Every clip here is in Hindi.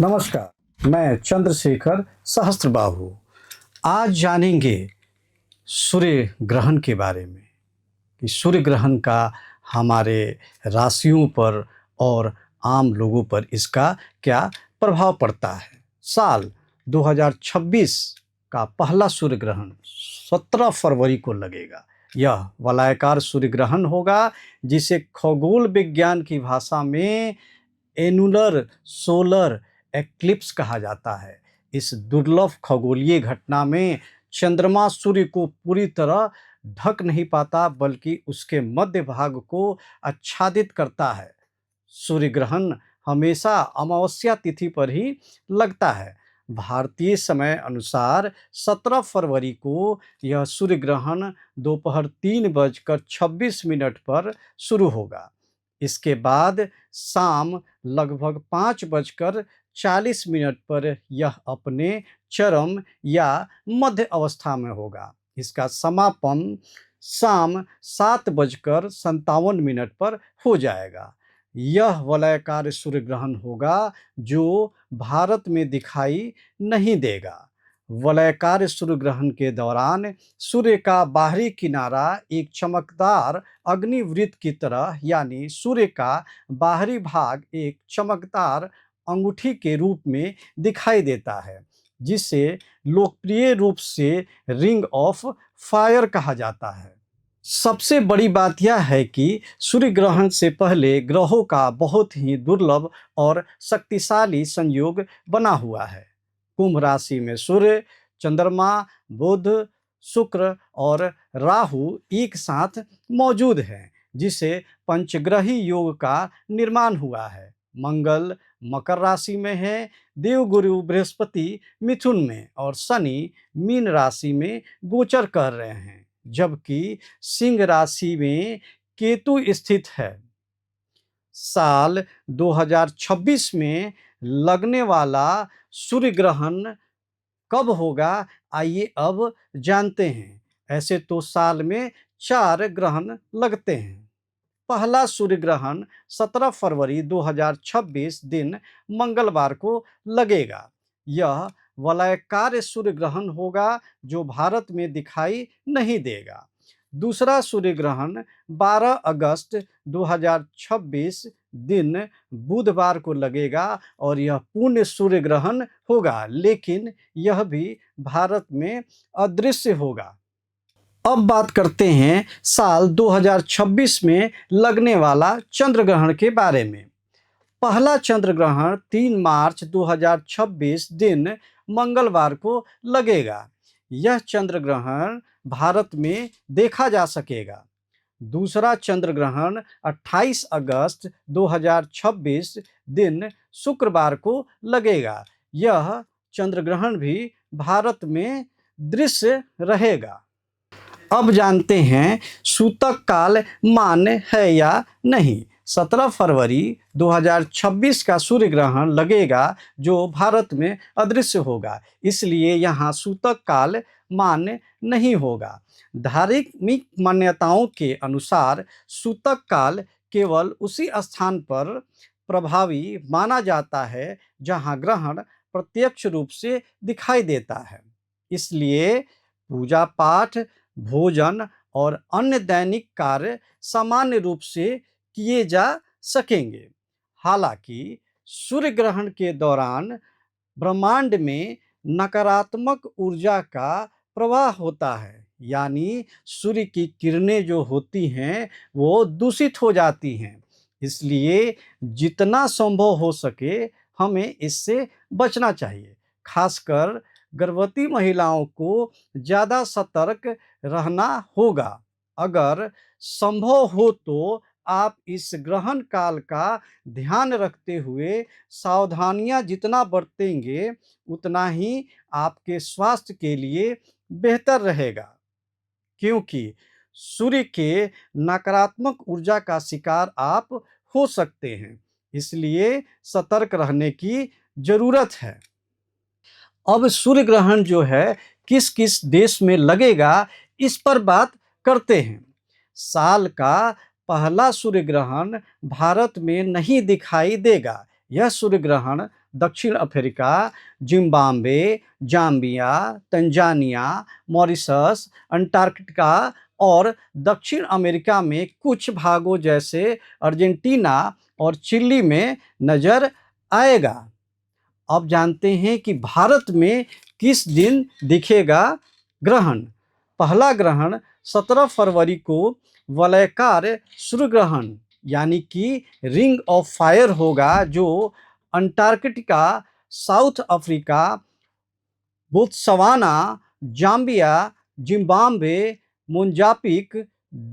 नमस्कार, मैं चंद्रशेखर सहस्त्रबाहु। आज जानेंगे सूर्य ग्रहण के बारे में कि सूर्य ग्रहण का हमारे राशियों पर और आम लोगों पर इसका क्या प्रभाव पड़ता है। साल 2026 का पहला सूर्य ग्रहण 17 फरवरी को लगेगा। यह वलयाकार सूर्य ग्रहण होगा, जिसे खगोल विज्ञान की भाषा में एनुलर सोलर एक्लिप्स कहा जाता है। इस दुर्लभ खगोलीय घटना में चंद्रमा सूर्य को पूरी तरह ढक नहीं पाता, बल्कि उसके मध्य भाग को आच्छादित करता है। सूर्य ग्रहण हमेशा अमावस्या तिथि पर ही लगता है। भारतीय समय अनुसार 17 फरवरी को यह सूर्य ग्रहण दोपहर 3:26 पर शुरू होगा। इसके बाद शाम लगभग 5:40 पर यह अपने चरम या मध्य अवस्था में होगा। इसका समापन शाम 7:57 पर हो जाएगा। यह वलयाकार सूर्य ग्रहण होगा जो भारत में दिखाई नहीं देगा। वलयाकार सूर्य ग्रहण के दौरान सूर्य का बाहरी किनारा एक चमकदार अग्निवृत्त की तरह, यानी सूर्य का बाहरी भाग एक चमकदार अंगूठी के रूप में दिखाई देता है, जिसे लोकप्रिय रूप से रिंग ऑफ फायर कहा जाता है। सबसे बड़ी बात यह है कि सूर्य ग्रहण से पहले ग्रहों का बहुत ही दुर्लभ और शक्तिशाली संयोग बना हुआ है। कुंभ राशि में सूर्य, चंद्रमा, बुध, शुक्र और राहु एक साथ मौजूद हैं, जिसे पंचग्रही योग का निर्माण हुआ है। मंगल मकर राशि में है, देवगुरु बृहस्पति मिथुन में और शनि मीन राशि में गोचर कर रहे हैं, जबकि सिंह राशि में केतु स्थित है। साल 2026 में लगने वाला सूर्य ग्रहण कब होगा, आइए अब जानते हैं। ऐसे तो साल में 4 ग्रहण लगते हैं। पहला सूर्य ग्रहण 17 फरवरी 2026 दिन मंगलवार को लगेगा। यह वलयाकार सूर्य ग्रहण होगा जो भारत में दिखाई नहीं देगा। दूसरा सूर्य ग्रहण 12 अगस्त 2026 दिन बुधवार को लगेगा और यह पूर्ण सूर्य ग्रहण होगा, लेकिन यह भी भारत में अदृश्य होगा। अब बात करते हैं साल 2026 में लगने वाला चंद्र ग्रहण के बारे में। पहला चंद्र ग्रहण 3 मार्च 2026 दिन मंगलवार को लगेगा। यह चंद्र ग्रहण भारत में देखा जा सकेगा। दूसरा चंद्र ग्रहण 28 अगस्त 2026 दिन शुक्रवार को लगेगा। यह चंद्र ग्रहण भी भारत में दृश्य रहेगा। अब जानते हैं सूतक काल मान्य है या नहीं। 17 फरवरी 2026 का सूर्य ग्रहण लगेगा जो भारत में अदृश्य होगा, इसलिए यहाँ सूतक काल मान्य नहीं होगा। धार्मिक मान्यताओं के अनुसार सूतक काल केवल उसी स्थान पर प्रभावी माना जाता है जहाँ ग्रहण प्रत्यक्ष रूप से दिखाई देता है। इसलिए पूजा पाठ, भोजन और अन्य दैनिक कार्य सामान्य रूप से किए जा सकेंगे। हालांकि सूर्य ग्रहण के दौरान ब्रह्मांड में नकारात्मक ऊर्जा का प्रवाह होता है, यानी सूर्य की किरणें जो होती हैं वो दूषित हो जाती हैं। इसलिए जितना संभव हो सके हमें इससे बचना चाहिए। खासकर गर्भवती महिलाओं को ज़्यादा सतर्क रहना होगा। अगर संभव हो तो आप इस ग्रहण काल का ध्यान रखते हुए सावधानियां जितना बरतेंगे उतना ही आपके स्वास्थ्य के लिए बेहतर रहेगा, क्योंकि सूर्य के नकारात्मक ऊर्जा का शिकार आप हो सकते हैं। इसलिए सतर्क रहने की जरूरत है। अब सूर्य ग्रहण जो है किस किस देश में लगेगा, इस पर बात करते हैं। साल का पहला सूर्य ग्रहण भारत में नहीं दिखाई देगा। यह सूर्य ग्रहण दक्षिण Africa, Zimbabwe, Zambia, Tanzania, Mauritius, Antarctica और दक्षिण अमेरिका में कुछ भागों जैसे अर्जेंटीना और चिली में नजर आएगा। अब जानते हैं कि भारत में किस दिन दिखेगा ग्रहण। पहला ग्रहण 17 फरवरी को वलयाकार सूर्य ग्रहण यानी कि रिंग ऑफ फायर होगा, जो Antarctica, south Africa, Botswana, Zambia, Zimbabwe, Mozambique,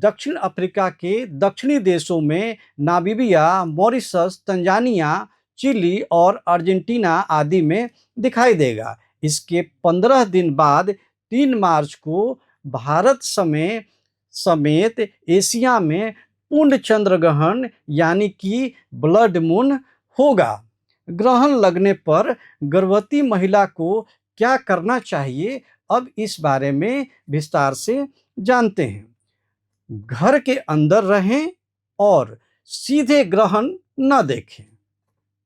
दक्षिण अफ्रीका के दक्षिणी देशों में नामीबिया, मॉरिशस, तंजानिया, चिली और अर्जेंटीना आदि में दिखाई देगा। इसके 15 दिन बाद 3 मार्च को भारत समेत एशिया में पूर्ण चंद्र ग्रहण यानी कि ब्लड मून होगा। ग्रहण लगने पर गर्भवती महिला को क्या करना चाहिए, अब इस बारे में विस्तार से जानते हैं। घर के अंदर रहें और सीधे ग्रहण न देखें।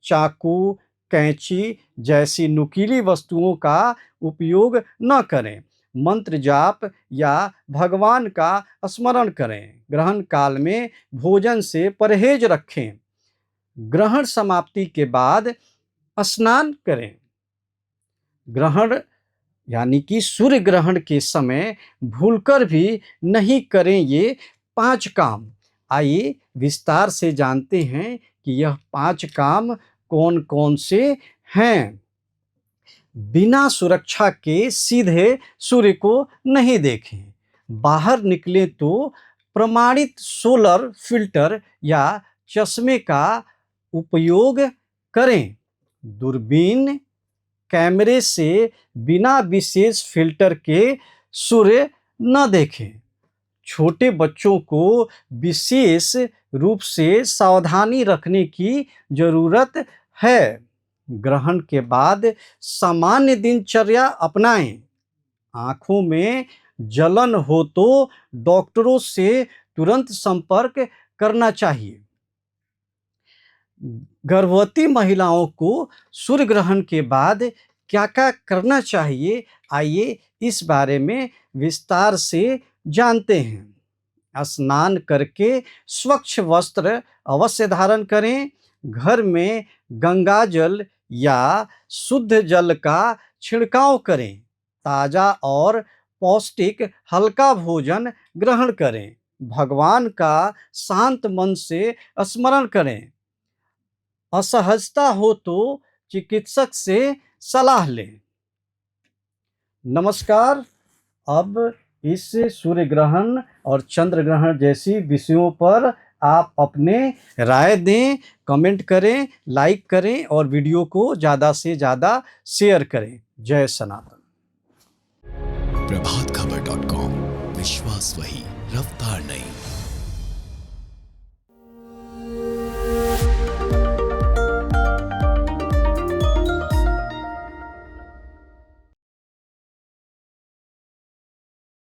चाकू, कैंची जैसी नुकीली वस्तुओं का उपयोग न करें। मंत्र जाप या भगवान का स्मरण करें। ग्रहण काल में भोजन से परहेज रखें। ग्रहण समाप्ति के बाद स्नान करें। ग्रहण यानी कि सूर्य ग्रहण के समय भूलकर भी नहीं करें ये 5 काम। आइए विस्तार से जानते हैं कि यह 5 काम कौन कौन से हैं। बिना सुरक्षा के सीधे सूर्य को नहीं देखें। बाहर निकले तो प्रमाणित सोलर फिल्टर या चश्मे का उपयोग करें। दूरबीन, कैमरे से बिना विशेष फिल्टर के सूर्य न देखें। छोटे बच्चों को विशेष रूप से सावधानी रखने की जरूरत है। ग्रहण के बाद सामान्य दिनचर्या अपनाएं। आंखों में जलन हो तो डॉक्टरों से तुरंत संपर्क करना चाहिए। गर्भवती महिलाओं को सूर्य ग्रहण के बाद क्या क्या करना चाहिए, आइए इस बारे में विस्तार से जानते हैं। स्नान करके स्वच्छ वस्त्र अवश्य धारण करें। घर में गंगा जल या शुद्ध जल का छिड़काव करें। ताज़ा और पौष्टिक हल्का भोजन ग्रहण करें। भगवान का शांत मन से स्मरण करें। असहजता हो तो चिकित्सक से सलाह लें। नमस्कार। अब इस सूर्य ग्रहण और चंद्र ग्रहण जैसी विषयों पर आप अपने राय दें, कमेंट करें, लाइक करें और वीडियो को ज़्यादा से ज़्यादा शेयर करें। जय सनातन। प्रभातखबर.com, विश्वास वही, रफ्तार नहीं।